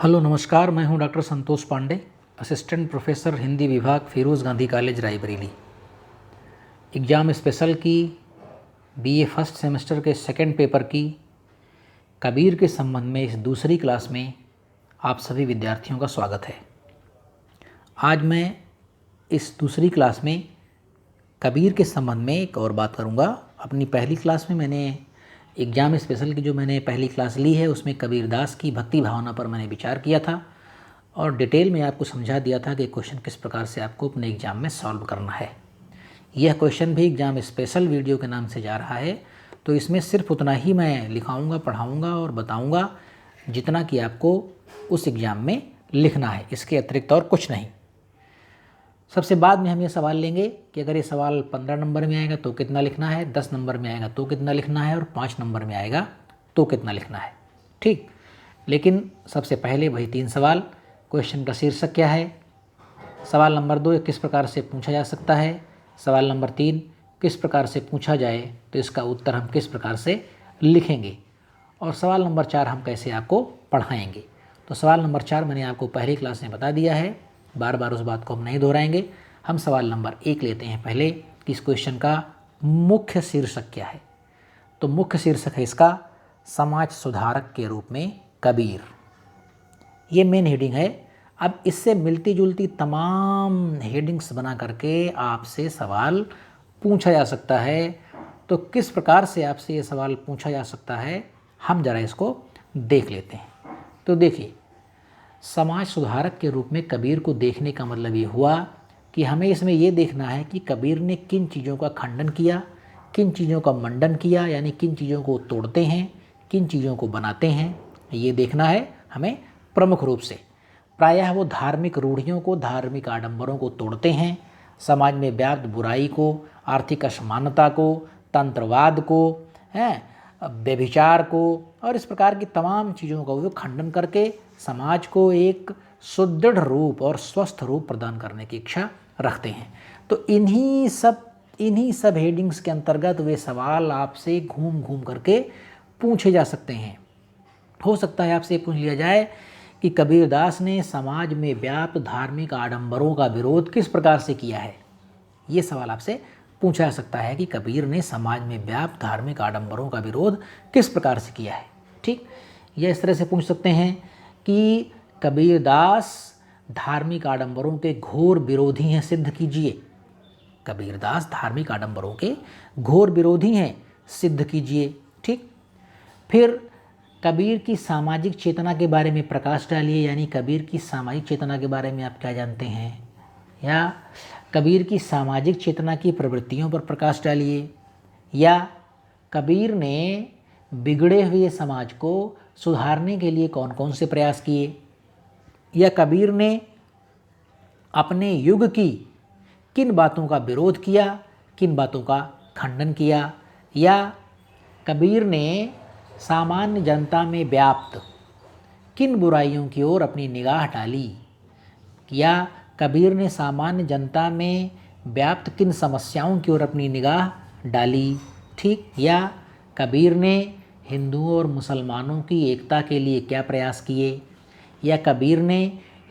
Hello नमस्कार, मैं हूं doctor Santosh Pandey, assistant professor Hindi विभाग Firoz Gandhi college Raebareli. Exam special की बीए फर्स्ट सेमेस्टर के सेकंड पेपर की कबीर के संबंध में इस दूसरी क्लास में आप सभी विद्यार्थियों का स्वागत है। आज मैं इस दूसरी क्लास में कबीर के संबंध में एक और बात करूंगा। अपनी पहली क्लास में मैंने एग्ज़ाम स्पेशल की जो मैंने पहली क्लास ली है उसमें कबीरदास की भक्ति भावना पर मैंने विचार किया था और डिटेल में आपको समझा दिया था कि क्वेश्चन किस प्रकार से आपको अपने एग्ज़ाम में सॉल्व करना है। यह क्वेश्चन भी एग्ज़ाम स्पेशल वीडियो के नाम से जा रहा है, तो इसमें सिर्फ उतना ही मैं लिखाऊंगा, पढ़ाऊंगा और बताऊंगा जितना कि आपको उस एग्ज़ाम में लिखना है, इसके अतिरिक्त और कुछ नहीं। सबसे बाद में हम ये सवाल लेंगे कि अगर ये सवाल 15 नंबर में आएगा तो कितना लिखना है, 10 नंबर में आएगा तो कितना लिखना है और 5 नंबर में आएगा तो कितना लिखना है। ठीक, लेकिन सबसे पहले वही 3 सवाल। क्वेश्चन का शीर्षक क्या है? सवाल नंबर 2 किस प्रकार से पूछा जा सकता है? सवाल नंबर 3 किस प्रकार से पूछा जाए तो इसका उत्तर हम किस प्रकार से लिखेंगे? और सवाल नंबर 4 हम कैसे आपको पढ़ाएंगे। तो सवाल नंबर 4 मैंने आपको पहली क्लास में बता दिया है, बार बार उस बात को हम नहीं दोहराएंगे। हम सवाल नंबर 1 लेते हैं पहले कि इस क्वेश्चन का मुख्य शीर्षक क्या है। तो मुख्य शीर्षक है इसका समाज सुधारक के रूप में कबीर। ये मेन हेडिंग है। अब इससे मिलती जुलती तमाम हेडिंग्स बना करके आपसे सवाल पूछा जा सकता है। तो किस प्रकार से आपसे ये सवाल पूछा जा सकता है हम ज़रा इसको देख लेते हैं। तो देखिए, समाज सुधारक के रूप में कबीर को देखने का मतलब ये हुआ कि हमें इसमें ये देखना है कि कबीर ने किन चीज़ों का खंडन किया, किन चीज़ों का मंडन किया, यानी किन चीज़ों को तोड़ते हैं, किन चीज़ों को बनाते हैं, ये देखना है हमें प्रमुख रूप से। प्रायः वो धार्मिक रूढ़ियों को, धार्मिक आडंबरों को तोड़ते हैं, समाज में व्याप्त बुराई को, आर्थिक असमानता को, तंत्रवाद को, व्यभिचार को और इस प्रकार की तमाम चीज़ों का वो खंडन करके समाज को एक सुदृढ़ रूप और स्वस्थ रूप प्रदान करने की इच्छा रखते हैं। तो इन्हीं सब हेडिंग्स के अंतर्गत वे सवाल आपसे घूम घूम करके पूछे जा सकते हैं। हो सकता है आपसे पूछ लिया जाए कि कबीरदास ने समाज में व्याप्त धार्मिक आडंबरों का विरोध किस प्रकार से किया है। ये सवाल आपसे पूछा जा सकता है कि कबीर ने समाज में व्याप्त धार्मिक आडंबरों का विरोध किस प्रकार से किया है। ठीक, यह इस तरह से पूछ सकते हैं कि कबीरदास धार्मिक आडंबरों के घोर विरोधी हैं, सिद्ध कीजिए। कबीरदास धार्मिक आडंबरों के घोर विरोधी हैं, सिद्ध कीजिए। ठीक, फिर कबीर की सामाजिक चेतना के बारे में प्रकाश डालिए, यानी कबीर की सामाजिक चेतना के बारे में आप क्या जानते हैं, या कबीर की सामाजिक चेतना की प्रवृत्तियों पर प्रकाश डालिए, या कबीर ने बिगड़े हुए समाज को सुधारने के लिए कौन कौन से प्रयास किए, या कबीर ने अपने युग की किन बातों का विरोध किया, किन बातों का खंडन किया, या कबीर ने सामान्य जनता में व्याप्त किन बुराइयों की ओर अपनी निगाह डाली, या कबीर ने सामान्य जनता में व्याप्त किन समस्याओं की ओर अपनी निगाह डाली। ठीक, या कबीर ने हिंदुओं और मुसलमानों की एकता के लिए क्या प्रयास किए, या कबीर ने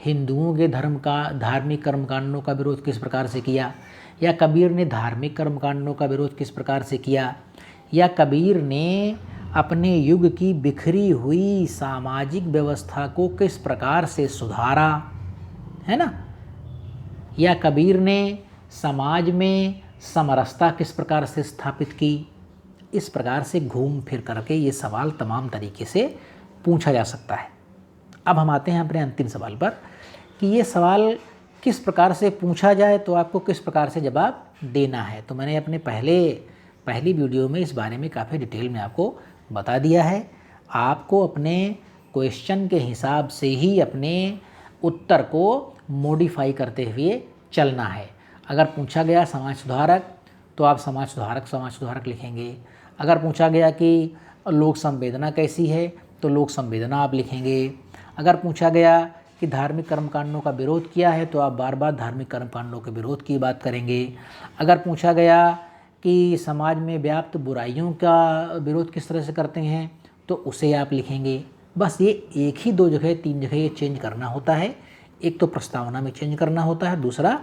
हिंदुओं के धार्मिक कर्मकांडों का विरोध किस प्रकार से किया, या कबीर ने धार्मिक कर्मकांडों का विरोध किस प्रकार से किया, या कबीर ने अपने युग की बिखरी हुई सामाजिक व्यवस्था को किस प्रकार से सुधारा, है ना, या कबीर ने समाज में समरसता किस प्रकार से स्थापित की। इस प्रकार से घूम फिर करके ये सवाल तमाम तरीके से पूछा जा सकता है। अब हम आते हैं अपने अंतिम सवाल पर कि ये सवाल किस प्रकार से पूछा जाए तो आपको किस प्रकार से जवाब देना है। तो मैंने अपने पहली वीडियो में इस बारे में काफ़ी डिटेल में आपको बता दिया है। आपको अपने क्वेश्चन के हिसाब से ही अपने उत्तर को मॉडिफाई करते हुए चलना है। अगर पूछा गया समाज सुधारक तो आप समाज सुधारक लिखेंगे। अगर पूछा गया कि लोक संवेदना कैसी है तो लोक संवेदना आप लिखेंगे। अगर पूछा गया कि धार्मिक कर्मकांडों का विरोध किया है तो आप बार बार धार्मिक कर्मकांडों के विरोध की बात करेंगे। अगर पूछा गया कि समाज में व्याप्त बुराइयों का विरोध किस तरह से करते हैं तो उसे आप लिखेंगे। बस ये एक ही 2 जगह 3 जगह ये चेंज करना होता है। एक तो प्रस्तावना में चेंज करना होता है, दूसरा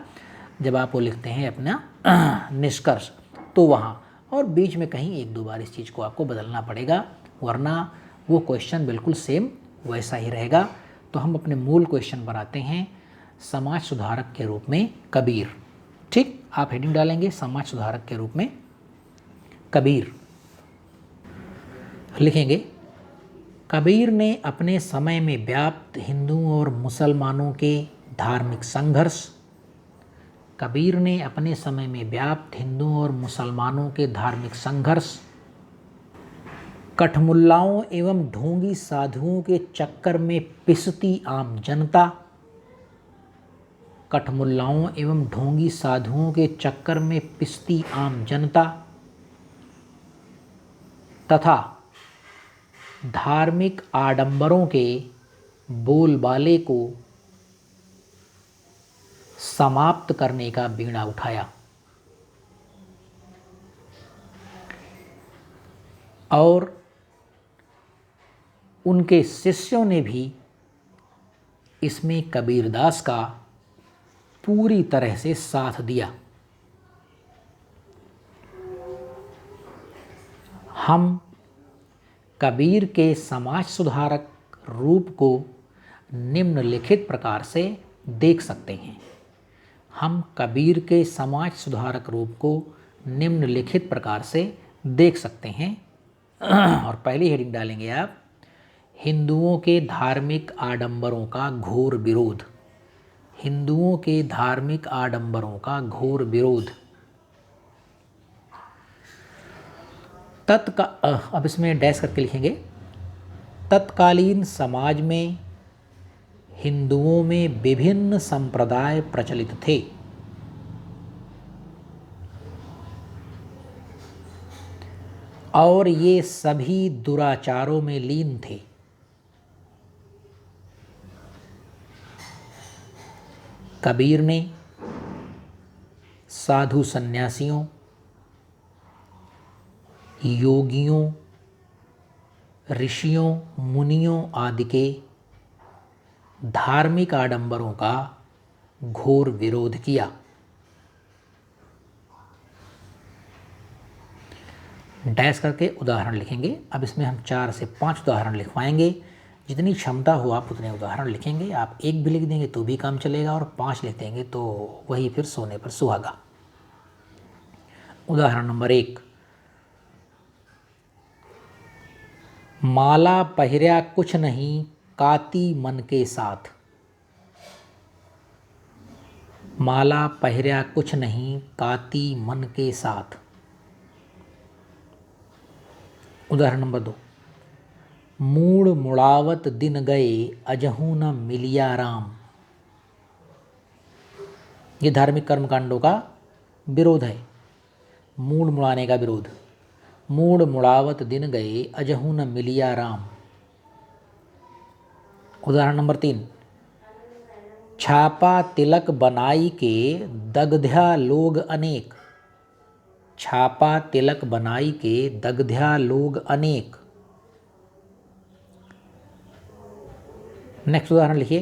जब आप वो लिखते हैं अपना निष्कर्ष तो वहाँ, और बीच में कहीं 1-2 बार इस चीज़ को आपको बदलना पड़ेगा, वरना वो क्वेश्चन बिल्कुल सेम वैसा ही रहेगा। तो हम अपने मूल क्वेश्चन पर आते हैं, समाज सुधारक के रूप में कबीर। ठीक, आप हेडिंग डालेंगे समाज सुधारक के रूप में कबीर, लिखेंगे कबीर ने अपने समय में व्याप्त हिंदुओं और मुसलमानों के धार्मिक संघर्ष, कबीर ने अपने समय में व्याप्त हिंदुओं और मुसलमानों के धार्मिक संघर्ष, कठमुल्लाओं एवं ढोंगी साधुओं के चक्कर में पिसती आम जनता, कठमुल्लाओं एवं ढोंगी साधुओं के चक्कर में पिसती आम जनता तथा धार्मिक आडंबरों के बोलबाले को समाप्त करने का बीड़ा उठाया और उनके शिष्यों ने भी इसमें कबीरदास का पूरी तरह से साथ दिया। हम कबीर के समाज सुधारक रूप को निम्नलिखित प्रकार से देख सकते हैं। हम कबीर के समाज सुधारक रूप को निम्नलिखित प्रकार से देख सकते हैं और पहली हेडिंग डालेंगे आप, हिंदुओं के धार्मिक आडंबरों का घोर विरोध, हिंदुओं के धार्मिक आडंबरों का घोर विरोध। अब इसमें डैश करके लिखेंगे, तत्कालीन समाज में हिंदुओं में विभिन्न संप्रदाय प्रचलित थे। और ये सभी दुराचारों में लीन थे। कबीर ने साधु सन्यासियों, योगियों, ऋषियों, मुनियों आदि के धार्मिक आडंबरों का घोर विरोध किया। डैश करके उदाहरण लिखेंगे। अब इसमें हम 4 से 5 उदाहरण लिखवाएंगे। जितनी क्षमता हो आप उतने उदाहरण लिखेंगे। आप 1 भी लिख देंगे तो भी काम चलेगा और 5 लिख देंगे तो वही फिर सोने पर सुहागा। उदाहरण नंबर 1, माला पहिर्या कुछ नहीं काती मन के साथ, माला पहिर्या कुछ नहीं काती मन के साथ। उदाहरण नंबर 2, मूड़ मुड़ावत दिन गए अजहू न मिलिया राम। ये धार्मिक कर्मकांडों का विरोध है, मूड़ मुड़ाने का विरोध। मूड़ मुड़ावत दिन गए अजहू न मिलिया राम। उदाहरण नंबर 3, छापा तिलक बनाई के दग्ध्या लोग अनेक, छापा तिलक बनाई के दग्ध्या लोग अनेक। नेक्स्ट उदाहरण लिखिए,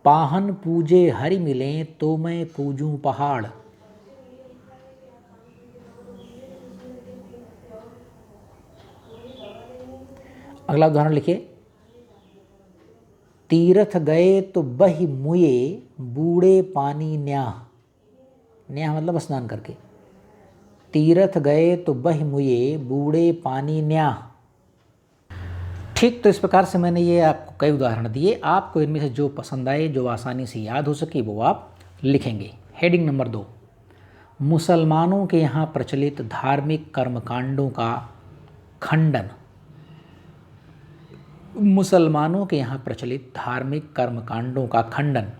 पाहन पूजे हरि मिलें तो मैं पूजूं पहाड़। अगला उदाहरण लिखिए, तीर्थ गए तो बहि मुए बूढ़े पानी न्याह। न्याह मतलब स्नान करके। तीर्थ गए तो बहि मुए बूढ़े पानी न्याह। ठीक, तो इस प्रकार से मैंने ये आपको कई उदाहरण दिए। आपको इनमें से जो पसंद आए, जो आसानी से याद हो सके, वो आप लिखेंगे। हेडिंग नंबर 2, मुसलमानों के यहाँ प्रचलित धार्मिक कर्मकांडों का खंडन। मुसलमानों के यहाँ प्रचलित धार्मिक कर्मकांडों का खंडन।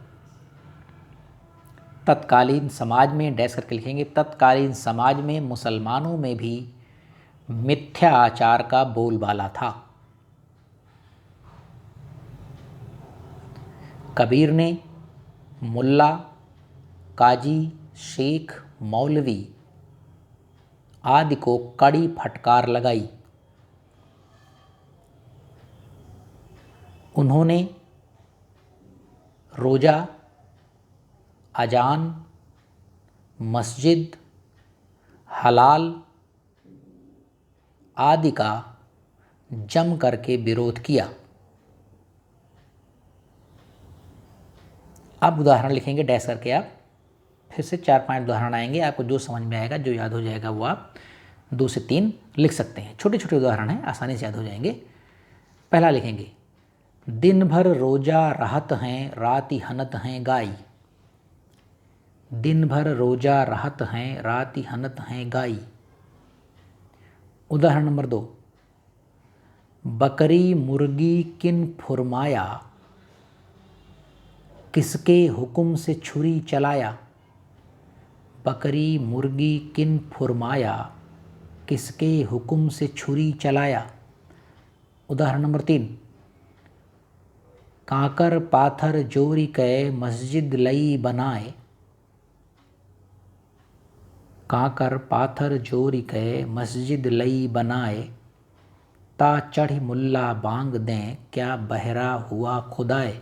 तत्कालीन समाज में डैश करके लिखेंगे, तत्कालीन समाज में मुसलमानों में भी मिथ्या आचार का बोलबाला था। कबीर ने मुल्ला, काजी, शेख, मौलवी आदि को कड़ी फटकार लगाई। उन्होंने, रोज़ा, अजान, मस्जिद, हलाल आदि का जम करके विरोध किया। अब उदाहरण लिखेंगे डैश करके। आप फिर से 4-5 उदाहरण आएंगे, आपको जो समझ में आएगा, जो याद हो जाएगा, वो आप 2 से 3 लिख सकते हैं। छोटे छोटे उदाहरण हैं, आसानी से याद हो जाएंगे। पहला लिखेंगे, दिन भर रोजा रहत हैं, राति हनत हैं गाई। दिन भर रोजा रहत हैं, राति हनत हैं गाई। उदाहरण नंबर 2, बकरी मुर्गी किन फुरमाया, किसके हुक्म से छुरी चलाया। बकरी मुर्गी किन फुरमाया, किसके हुक्म से छुरी चलाया। उदाहरण नंबर 3, कांकर पाथर जोरी कै मस्जिद लई बनाए। कांकर पाथर जोरी कै मस्जिद लई बनाए, ता चढ़ी मुल्ला बांग दें, क्या बहरा हुआ खुदाए।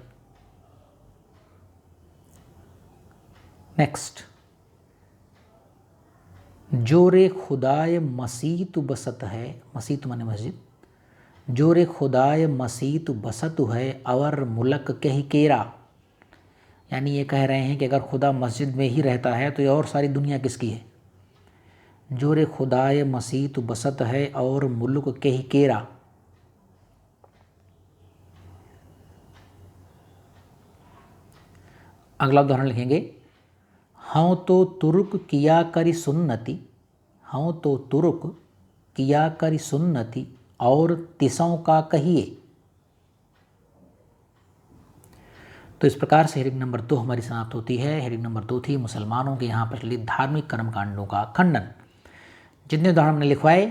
नेक्स्ट, जोरे खुदाए मसीत बसत है, मसीत माने मस्जिद। जोरे खुदाए मसीत बसत है, अवर मुलक कही केरा। यानी ये कह रहे हैं कि अगर खुदा मस्जिद में ही रहता है तो ये और सारी दुनिया किसकी है। जोरे खुदाए मसीत बसत है, और मुल्क कही केरा। अगला उदाहरण लिखेंगे, हाँ तो तुर्क किया करी सुन्नति। हाँ तो तुर्क किया करी सुन्नति, और तिसों का कहिए। तो इस प्रकार से हेडिंग नंबर 2 हमारी समाप्त होती है। हेडिंग नंबर 2 थी मुसलमानों के यहाँ प्रचलित धार्मिक कर्मकांडों का खंडन। जितने उदाहरण हमने लिखवाए,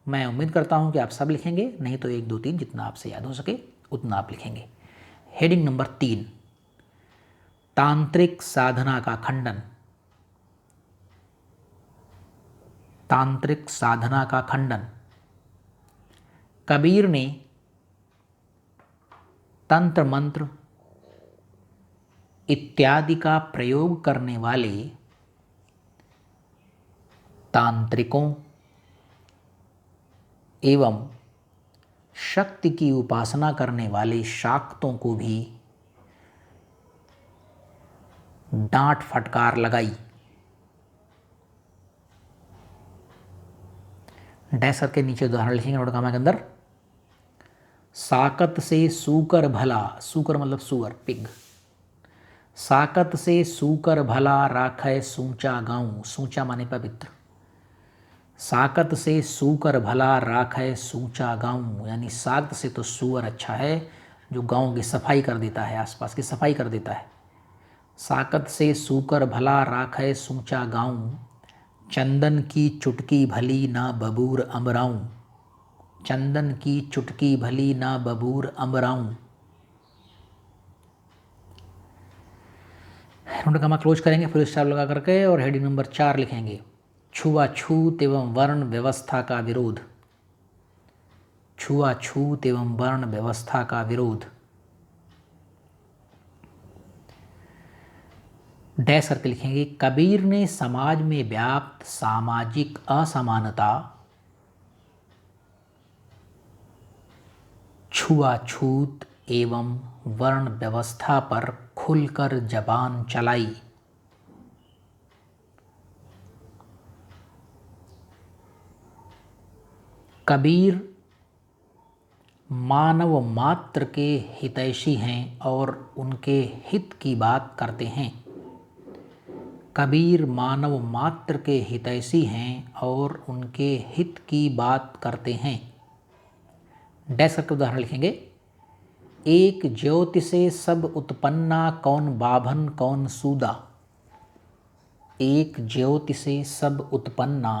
मैं उम्मीद करता हूँ कि आप सब लिखेंगे, नहीं तो 1, 2, 3 जितना आपसे याद हो सके उतना आप लिखेंगे। हेडिंग नंबर 3, तांत्रिक साधना का खंडन। तांत्रिक साधना का खंडन। कबीर ने तंत्र मंत्र इत्यादि का प्रयोग करने वाले तांत्रिकों एवं शक्ति की उपासना करने वाले शाक्तों को भी डांट फटकार लगाई। डैश करके नीचे उदाहरण लिखेंगे नोट कामा के अंदर। साकत से सूकर भला, सूकर मतलब सुअर, पिग। साकत से सूकर भला, राखै सूचा गाँव। सूचा माने पवित्र। साकत से सूकर भला, राखै सूचा गाँव। यानी साकत से तो सूअर अच्छा है, जो गाँव की सफाई कर देता है, आसपास की सफाई कर देता है। साकत से सूकर भला, राखै सूचा गाँव। चंदन की चुटकी भली, ना बबूर अमराऊं। चंदन की चुटकी भली, ना बबूर अमराऊं। नोटकमा क्लोज करेंगे फुल स्टॉप लगा करके, और हेडिंग नंबर 4 लिखेंगे, छुआछूत एवं वर्ण व्यवस्था का विरोध। छुआछूत एवं वर्ण व्यवस्था का विरोध। डैश करके लिखेंगे, कबीर ने समाज में व्याप्त सामाजिक असमानता, छुआछूत एवं वर्ण व्यवस्था पर खुलकर जबान चलाई। कबीर मानव मात्र के हितैषी हैं और उनके हित की बात करते हैं। कबीर मानव मात्र के हितैषी हैं और उनके हित की बात करते हैं। डैश करके उदाहरण लिखेंगे, एक ज्योति से सब उत्पन्ना, कौन बाभन कौन सूदा। एक ज्योति से सब उत्पन्ना,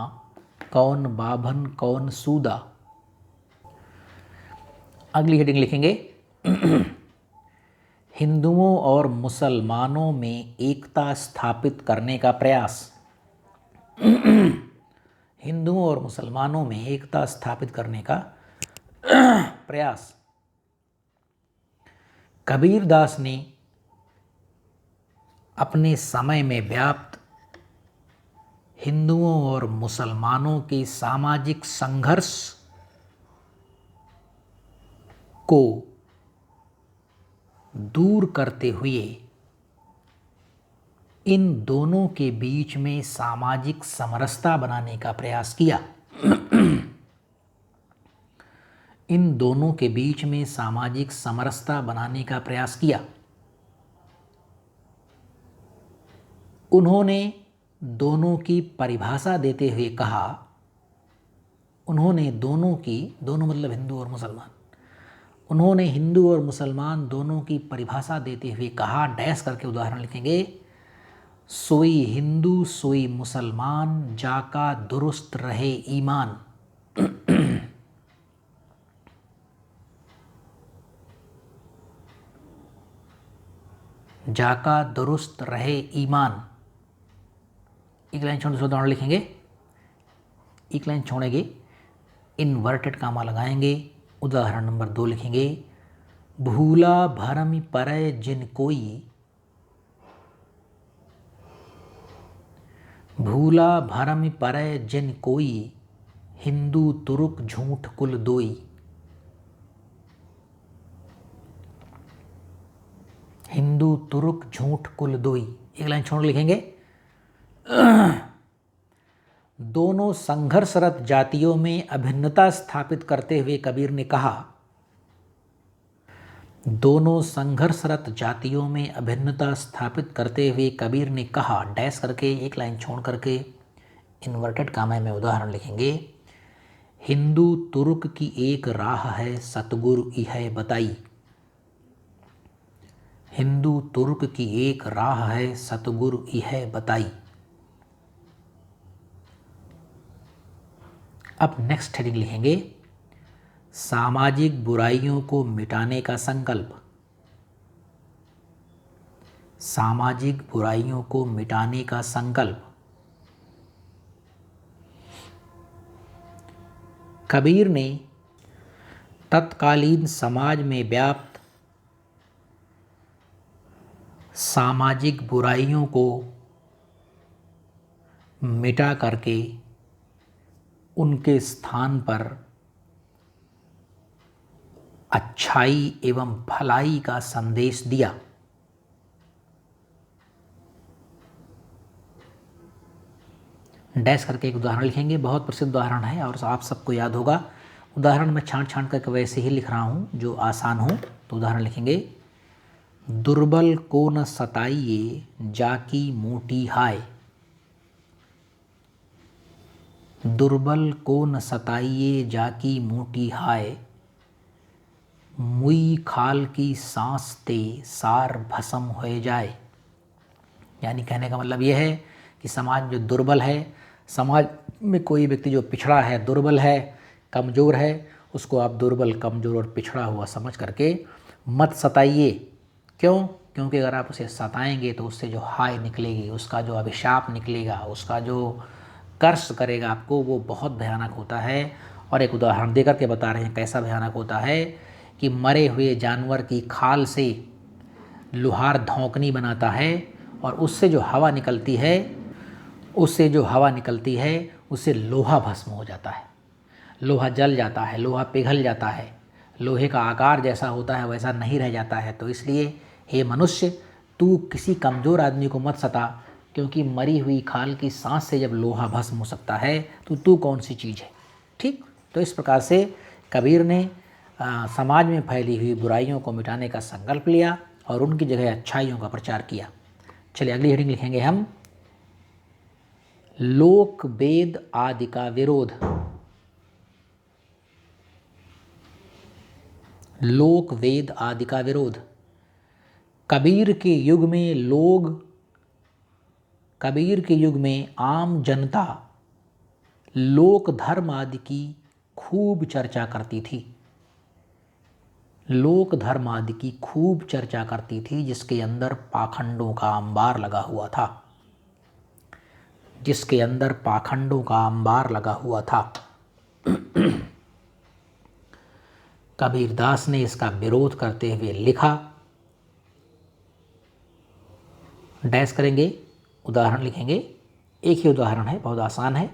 कौन बाभन कौन सूदा। अगली हेडिंग लिखेंगे, हिंदुओं और मुसलमानों में एकता स्थापित करने का प्रयास। हिंदुओं और मुसलमानों में एकता स्थापित करने का प्रयास। कबीरदास ने अपने समय में व्याप्त हिंदुओं और मुसलमानों के सामाजिक संघर्ष को दूर करते हुए इन दोनों के बीच में सामाजिक समरसता बनाने का प्रयास किया। इन दोनों के बीच में सामाजिक समरसता बनाने का प्रयास किया। उन्होंने दोनों की परिभाषा देते हुए कहा, उन्होंने दोनों मतलब हिंदू और मुसलमान, उन्होंने हिंदू और मुसलमान दोनों की परिभाषा देते हुए कहा, डैश करके उदाहरण लिखेंगे, सोई हिंदू सोई मुसलमान जाका दुरुस्त रहे ईमान। जाका दुरुस्त रहे ईमान। एक लाइन छोड़ उदाहरण लिखेंगे, एक लाइन छोड़ेंगे, इन्वर्टेड कामा लगाएंगे, उदाहरण नंबर 2 लिखेंगे, भूला भरम परय जिन कोई, भूला भरम परय जिन कोई, हिंदू तुरुक झूठ कुल दोई। हिंदू तुरुक झूठ कुल दोई। एक लाइन छोड़ लिखेंगे, दोनों संघर्षरत जातियों में अभिन्नता स्थापित करते हुए कबीर ने कहा, दोनों संघर्षरत जातियों में अभिन्नता स्थापित करते हुए कबीर ने कहा, डैश करके एक लाइन छोड़ करके इन्वर्टेड कामा में उदाहरण लिखेंगे, हिंदू तुर्क की एक राह है सतगुरु इह बताई। हिंदू तुर्क की एक राह है सतगुरु इह बताई। अब नेक्स्ट हेडिंग लिखेंगे, सामाजिक बुराइयों को मिटाने का संकल्प। सामाजिक बुराइयों को मिटाने का संकल्प। कबीर ने तत्कालीन समाज में व्याप्त सामाजिक बुराइयों को मिटा करके उनके स्थान पर अच्छाई एवं भलाई का संदेश दिया। डैश करके एक उदाहरण लिखेंगे, बहुत प्रसिद्ध उदाहरण है और आप सबको याद होगा। उदाहरण मैं छांट छांट करके वैसे ही लिख रहा हूँ जो आसान हो। तो उदाहरण लिखेंगे, दुर्बल को न सताइए जाकी मोटी हाय। दुर्बल को न सताइए जाकी मोटी हाय, मुई खाल की सांस ते सार भस्म हो जाए। यानी कहने का मतलब यह है कि समाज जो दुर्बल है, समाज में कोई व्यक्ति जो पिछड़ा है, दुर्बल है, कमज़ोर है, उसको आप दुर्बल, कमज़ोर और पिछड़ा हुआ समझ करके मत सताइए। क्यों? क्योंकि अगर आप उसे सताएंगे तो उससे जो हाय निकलेगी, उसका जो अभिशाप निकलेगा, उसका जो कर्ष करेगा आपको, वो बहुत भयानक होता है। और एक उदाहरण देकर के बता रहे हैं कैसा भयानक होता है कि मरे हुए जानवर की खाल से लुहार धौंकनी बनाता है और उससे जो हवा निकलती है, उससे लोहा भस्म हो जाता है, लोहा जल जाता है, लोहा पिघल जाता है, लोहे का आकार जैसा होता है वैसा नहीं रह जाता है। तो इसलिए हे मनुष्य, तू किसी कमज़ोर आदमी को मत सता, क्योंकि मरी हुई खाल की सांस से जब लोहा भस्म हो सकता है तो तू कौन सी चीज़ है। ठीक, तो इस प्रकार से कबीर ने समाज में फैली हुई बुराइयों को मिटाने का संकल्प लिया और उनकी जगह अच्छाइयों का प्रचार किया। चलिए अगली हेडिंग लिखेंगे हम, लोक वेद आदि का विरोध। लोक वेद आदि का विरोध। कबीर के युग में आम जनता लोक धर्म आदि की खूब चर्चा करती थी। लोक धर्म आदि की खूब चर्चा करती थी, जिसके अंदर पाखंडों का अंबार लगा हुआ था। जिसके अंदर पाखंडों का अंबार लगा हुआ था। कबीरदास ने इसका विरोध करते हुए लिखा डैश करेंगे, उदाहरण लिखेंगे। एक ही उदाहरण है, बहुत आसान है।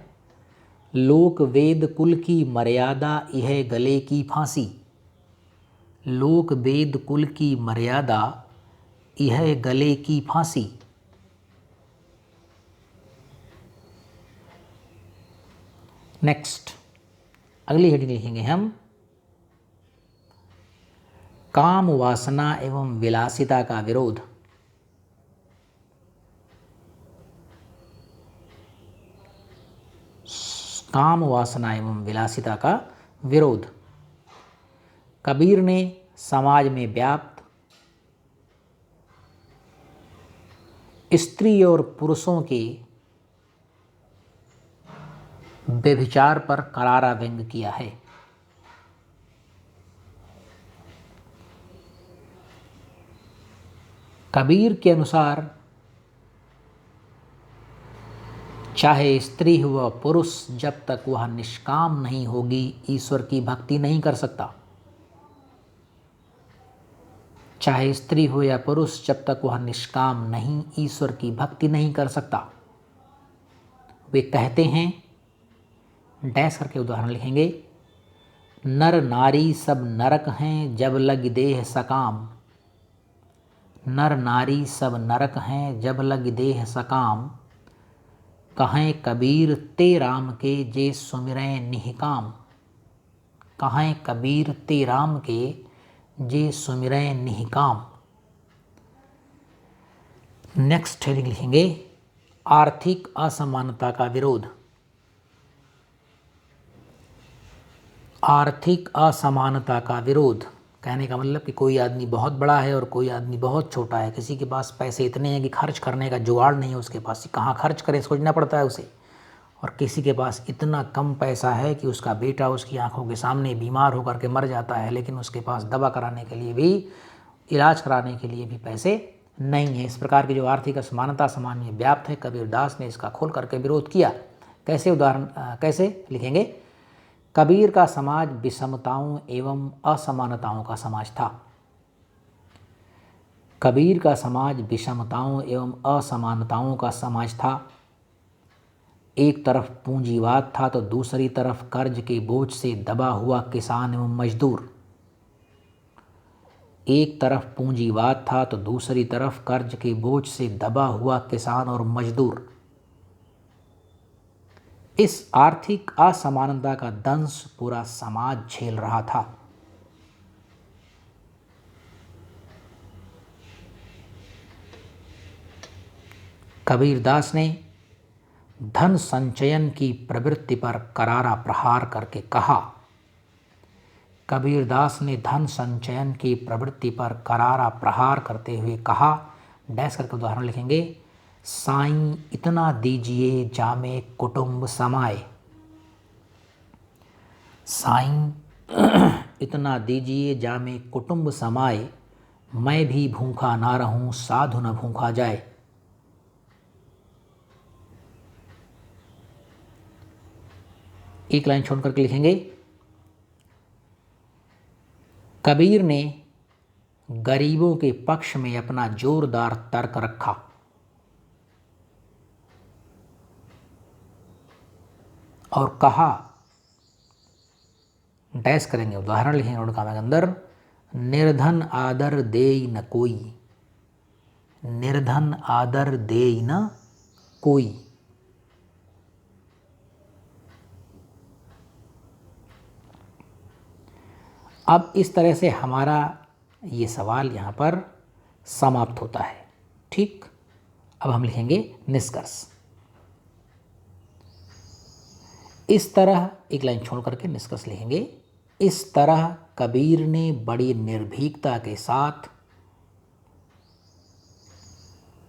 लोक वेद कुल की मर्यादा यह गले की फांसी। लोक वेद कुल की मर्यादा यह गले की फांसी। नेक्स्ट, अगली हेडिंग लिखेंगे हम, काम वासना एवं विलासिता का विरोध। काम वासना एवं विलासिता का विरोध। कबीर ने समाज में व्याप्त स्त्री और पुरुषों के व्यभिचार पर करारा व्यंग्य किया है। कबीर के अनुसार चाहे स्त्री हो व पुरुष, जब तक वह निष्काम नहीं होगी ईश्वर की भक्ति नहीं कर सकता। चाहे स्त्री हो या पुरुष, जब तक वह निष्काम नहीं ईश्वर की भक्ति नहीं कर सकता। वे कहते हैं, डैश करके उदाहरण लिखेंगे, नर नारी सब नरक हैं जब लग देह सकाम। नर नारी सब नरक हैं जब लग देह सकाम। कहें कबीर ते राम के जे सुमिरें निहिकाम। कहें कबीर ते राम के जे सुमिरें निहिकाम। नेक्स्ट हेडिंग लिखेंगे, आर्थिक असमानता का विरोध। आर्थिक असमानता का विरोध कहने का मतलब कि कोई आदमी बहुत बड़ा है और कोई आदमी बहुत छोटा है। किसी के पास पैसे इतने हैं कि खर्च करने का जुगाड़ नहीं है उसके पास, कहाँ खर्च करे सोचना पड़ता है उसे। और किसी के पास इतना कम पैसा है कि उसका बेटा उसकी आंखों के सामने बीमार होकर के मर जाता है, लेकिन उसके पास दवा कराने के लिए भी, इलाज कराने के लिए भी पैसे नहीं है। इस प्रकार की जो आर्थिक असमानता समाज में व्याप्त है, कबीरदास ने इसका खोल करके विरोध किया। कैसे, उदाहरण कैसे लिखेंगे, कबीर का समाज विषमताओं एवं असमानताओं का समाज था। कबीर का समाज विषमताओं एवं असमानताओं का समाज था। एक तरफ पूंजीवाद था तो दूसरी तरफ कर्ज के बोझ से दबा हुआ किसान एवं मजदूर। एक तरफ पूंजीवाद था तो दूसरी तरफ कर्ज के बोझ से दबा हुआ किसान और मजदूर। इस आर्थिक असमानता का दंश पूरा समाज झेल रहा था। कबीरदास ने धन संचयन की प्रवृत्ति पर करारा प्रहार करके कहा। कबीरदास ने धन संचयन की प्रवृत्ति पर करारा प्रहार करते हुए कहा, डैश करके उदाहरण लिखेंगे, साईं इतना दीजिए जामे कुटुंब समाए। साईं इतना दीजिए जामे कुटुंब समाए, मैं भी भूखा ना रहूं साधु न भूखा जाए। एक लाइन छोड़ करके लिखेंगे, कबीर ने गरीबों के पक्ष में अपना जोरदार तर्क रखा। और कहा, डैश करेंगे, उदाहरण लिखेंगे और काम के अंदर, निर्धन आदर देई न कोई। निर्धन आदर देई न कोई। अब इस तरह से हमारा ये सवाल यहाँ पर समाप्त होता है। ठीक, अब हम लिखेंगे निष्कर्ष। इस तरह, एक लाइन छोड़ करके निष्कर्ष लिखेंगे, इस तरह कबीर ने बड़ी निर्भीकता के साथ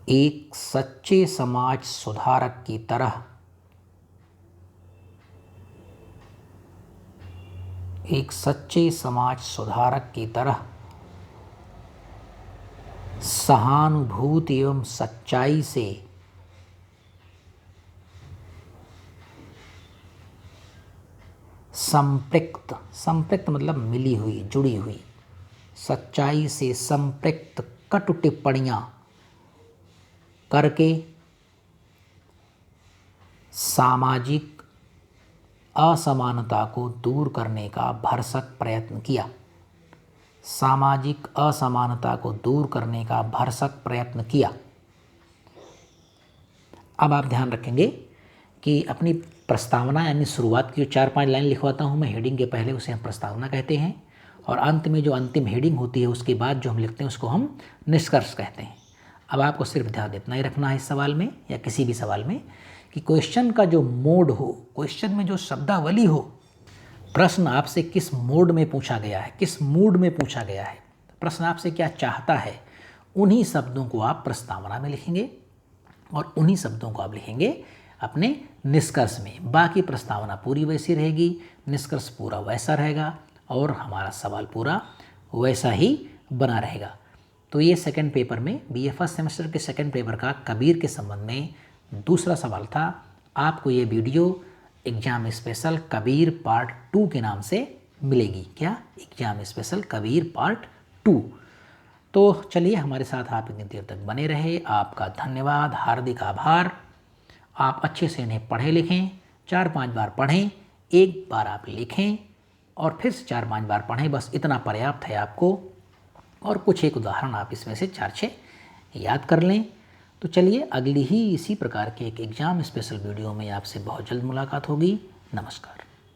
एक सच्चे समाज सुधारक की तरह, एक सच्चे समाज सुधारक की तरह सहानुभूति एवं सच्चाई से संपृक्त, संपृक्त मतलब मिली हुई, जुड़ी हुई, सच्चाई से संपृक्त कटु टिप्पणियाँ करके सामाजिक असमानता को दूर करने का भरसक प्रयत्न किया। सामाजिक असमानता को दूर करने का भरसक प्रयत्न किया। अब आप ध्यान रखेंगे कि अपनी प्रस्तावना यानी शुरुआत की जो 4-5 लाइन लिखवाता हूँ मैं हेडिंग के पहले, उसे हम प्रस्तावना कहते हैं, और अंत में जो अंतिम हेडिंग होती है उसके बाद जो हम लिखते हैं उसको हम निष्कर्ष कहते हैं। अब आपको सिर्फ ध्यान इतना ही रखना है इस सवाल में या किसी भी सवाल में कि क्वेश्चन का जो मोड हो, क्वेश्चन में जो शब्दावली हो, प्रश्न आपसे किस मोड में पूछा गया है, किस मूड में पूछा गया है, प्रश्न आपसे क्या चाहता है, उन्हीं शब्दों को आप प्रस्तावना में लिखेंगे और उन्हीं शब्दों को आप लिखेंगे अपने निष्कर्ष में। बाकी प्रस्तावना पूरी वैसी रहेगी, निष्कर्ष पूरा वैसा रहेगा और हमारा सवाल पूरा वैसा ही बना रहेगा। तो ये सेकंड पेपर में बीए फर्स्ट सेमेस्टर के सेकंड पेपर का कबीर के संबंध में दूसरा सवाल था। आपको ये video exam special Kabir part 2 के नाम से मिलेगी। क्या? Exam special Kabir part 2। तो चलिए, हमारे साथ आप इतनी देर तक बने रहे, आपका धन्यवाद, हार्दिक आभार। आप अच्छे से इन्हें पढ़ें लिखें, 4-5 बार पढ़ें, एक बार आप लिखें और फिर से 4-5 बार पढ़ें, बस इतना पर्याप्त है आपको। और कुछ एक उदाहरण आप इसमें से 4-6 याद कर लें। तो चलिए, अगली ही इसी प्रकार के एक एग्ज़ाम स्पेशल वीडियो में आपसे बहुत जल्द मुलाकात होगी। नमस्कार।